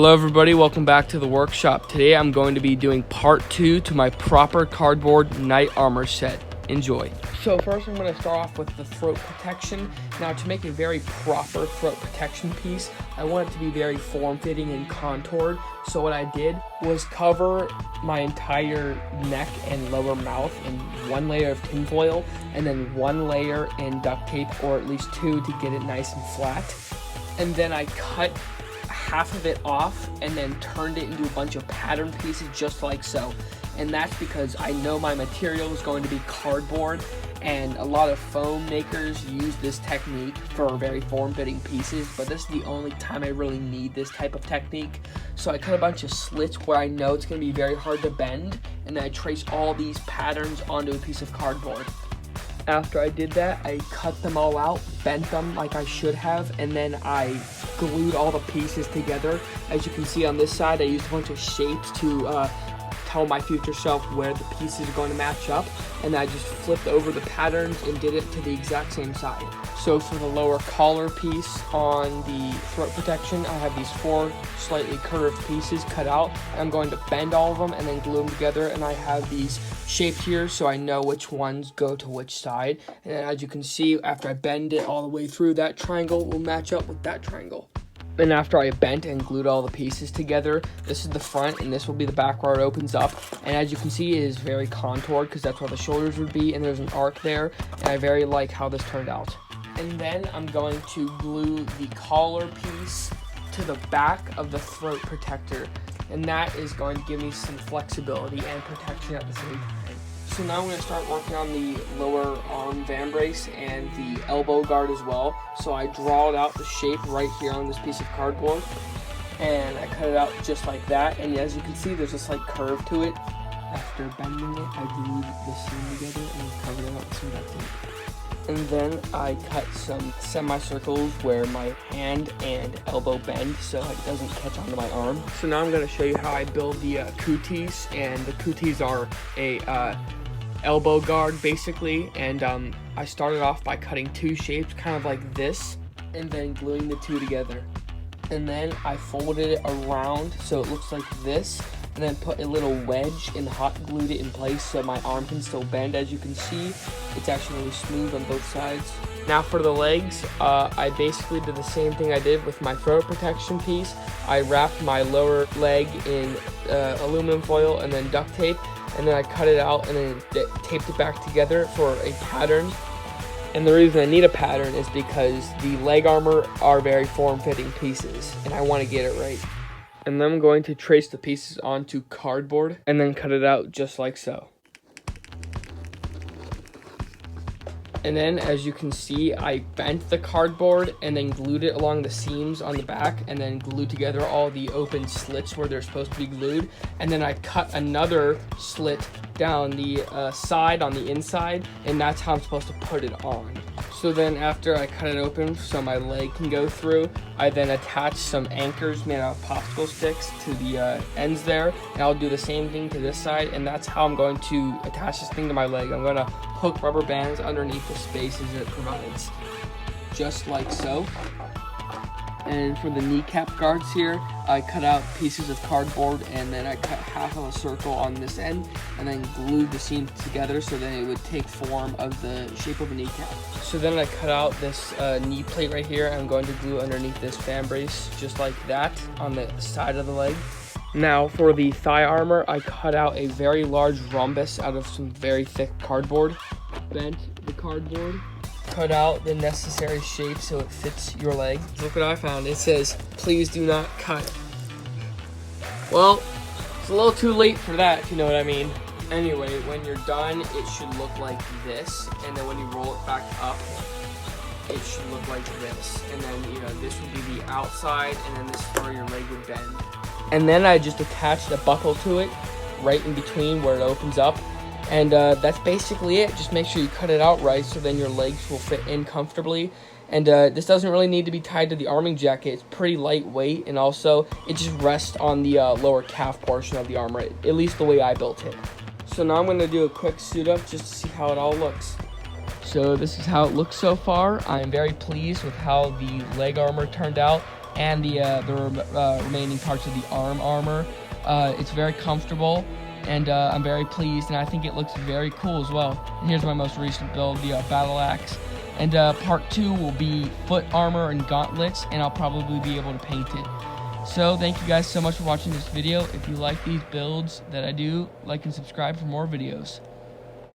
Hello everybody, welcome back to the workshop. Today I'm going to be doing part 2 to my proper cardboard knight armor set. Enjoy. So first I'm going to start off with the throat protection. Now to make a very proper throat protection piece, I want it to be very form-fitting and contoured. So what I did was cover my entire neck and lower mouth in one layer of tinfoil and then one layer in duct tape, or at least two, to get it nice and flat. And then I cut half of it off and then turned it into a bunch of pattern pieces just like so. And that's because I know my material is going to be cardboard, and a lot of foam makers use this technique for very form-fitting pieces, but this is the only time I really need this type of technique. So I cut a bunch of slits where I know it's going to be very hard to bend, and then I trace all these patterns onto a piece of cardboard. After I did that, I cut them all out, bent them like I should have, and then I glued all the pieces together. As you can see on this side, I used a bunch of shapes to tell my future self where the pieces are going to match up, and I just flipped over the patterns and did it to the exact same side. So for the lower collar piece on the throat protection, I have these 4 slightly curved pieces cut out. I'm going to bend all of them and then glue them together, and I have these shaped here so I know which ones go to which side. And then as you can see, after I bend it all the way through, that triangle will match up with that triangle. And after I bent and glued all the pieces together, this is the front and this will be the back where it opens up. And as you can see, it is very contoured because that's where the shoulders would be, and there's an arc there, and I very like how this turned out. And then I'm going to glue the collar piece to the back of the throat protector, and that is going to give me some flexibility and protection at the same time. So now I'm going to start working on the lower arm vambrace and the elbow guard as well. So I drawed out the shape right here on this piece of cardboard, and I cut it out just like that. And as you can see, there's a slight curve to it. After bending it, I glued the seam together and covered it up with some duct tape. And then I cut some semicircles where my hand and elbow bend so it doesn't catch onto my arm. So now I'm going to show you how I build the cooties, and the cooties are a elbow guard basically, and I started off by cutting 2 shapes kind of like this and then gluing the 2 together, and then I folded it around so it looks like this, and then put a little wedge and hot glued it in place so my arm can still bend. As you can see, it's actually really smooth on both sides. Now for the legs, I basically did the same thing I did with my throat protection piece. I wrapped my lower leg in aluminum foil and then duct tape, and then I cut it out and then taped it back together for a pattern. And the reason I need a pattern is because the leg armor are very form-fitting pieces, and I want to get it right. And then I'm going to trace the pieces onto cardboard and then cut it out just like so. And then, as you can see, I bent the cardboard and then glued it along the seams on the back, and then glued together all the open slits where they're supposed to be glued. And then I cut another slit down the side on the inside, and that's how I'm supposed to put it on. So then after I cut it open so my leg can go through, I then attach some anchors made out of popsicle sticks to the ends there, and I'll do the same thing to this side, and that's how I'm going to attach this thing to my leg. I'm going to hook rubber bands underneath the spaces it provides, just like so. And for the kneecap guards here, I cut out pieces of cardboard, and then I cut half of a circle on this end and then glued the seams together so that it would take form of the shape of a kneecap. So then I cut out this knee plate right here. I'm going to glue underneath this vambrace just like that on the side of the leg. Now for the thigh armor, I cut out a very large rhombus out of some very thick cardboard, bent the cardboard, cut out the necessary shape so it fits your leg. Look what I found. It says, "Please do not cut." Well, it's a little too late for that, if you know what I mean. Anyway, when you're done, it should look like this, and then when you roll it back up, it should look like this. And then, you know, this would be the outside, and then this is where your leg would bend. And then I just attached a buckle to it right in between where it opens up. And that's basically it. Just make sure you cut it out right so then your legs will fit in comfortably. And this doesn't really need to be tied to the arming jacket. It's pretty lightweight, and also it just rests on the lower calf portion of the armor, at least the way I built it. So now I'm going to do a quick suit up just to see how it all looks. So this is how it looks so far. I'm very pleased with how the leg armor turned out. and the remaining parts of the arm armor. It's very comfortable, and I'm very pleased, and I think it looks very cool as well. And here's my most recent build, the battle axe. And part 2 will be foot armor and gauntlets, and I'll probably be able to paint it. So thank you guys so much for watching this video. If you like these builds that I do, like and subscribe for more videos.